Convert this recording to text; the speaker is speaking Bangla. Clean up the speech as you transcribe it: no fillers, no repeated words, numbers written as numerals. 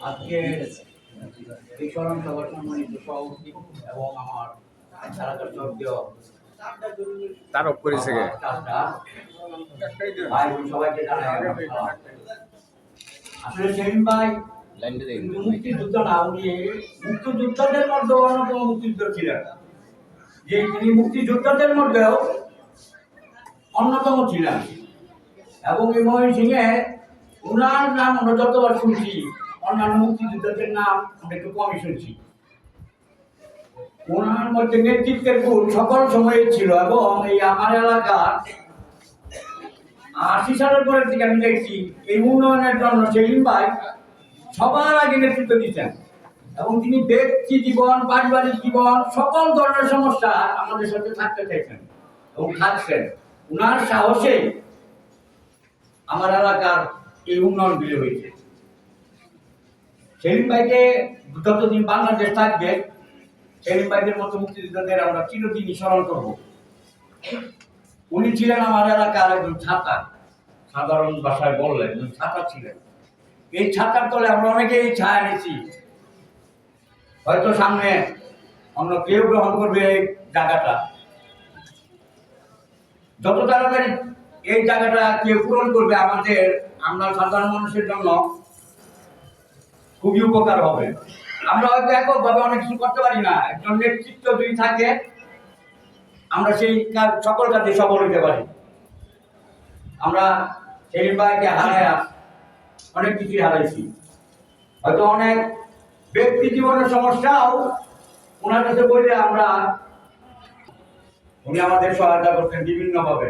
আজকে এই স্মরণ সভার সম্মানিত সভাপতি এবং আমার এলাকার সক্রিয় তার অফ করেছে গে ভাই সবাইকে জানাই আসলে সেলিম ভাই মুক্তিযুদ্ধ না, উনি মুক্তিযোদ্ধাদের মধ্যে অন্যতম মুক্তিযুদ্ধ ছিলেন, যে তিনি মুক্তিযোদ্ধাদের মধ্যেও অন্যতম ছিলেন। এবং এই ময়মনসিংহে উনার নাম আমরা যতবার শুনছি, অন্যান্য মুক্তিযোদ্ধাদের নাম আমরা একটু কমই শুনছি। ওনার মধ্যে নেতৃত্বের গুণ সকল সময়ে ছিল। এবং এই আমার এলাকার ৮০ সালের পরের দিকে আমি দেখছি এই উন্নয়নের জন্য সেলিম ভাই সবার আগে নেতৃত্ব দিচ্ছেন। এবং তিনি ব্যক্তি জীবন, পারিবারিক জীবন, সকল ধরনের সমস্যা আমাদের সাথে থাকতে চাইছেন এবং থাকছেন। উনার সাহসে আমার এলাকার এই উন্নয়নগুলি হয়েছে। সেলিম ভাইকে যতদিন বাংলাদেশ থাকবে, সেলিম ভাইদের মতো মুক্তিযোদ্ধাদের আমরা চিরদিনই স্মরণ করব। উনি ছিলেন আমার এলাকার একজন ছাতা, সাধারণ ভাষায় বললেন একজন ছাতা ছিলেন। এই ছাতার তলে আমরা অনেকেই ছায়া নিয়েছি। হয়তো সামনে অন্য কেউ গ্রহণ করবে এই জায়গাটা, যত তাড়াতাড়ি এই জায়গাটা কেউ পূরণ করবে আমরা সাধারণ মানুষের জন্য খুবই উপকার হবে। আমরা হয়তো এককভাবে অনেক কিছু করতে পারি না, একজন নেতৃত্ব যদি থাকে আমরা সেই সকল কাজে সফল হতে পারি। আমরা সেলিম ভাইকে হারাইয়া অনেক কিছুই হারাইছি। হয়তো অনেক ব্যক্তি জীবনের সমস্যাও ওনার কাছে বললে উনি আমাদের সহায়তা করতেন বিভিন্নভাবে।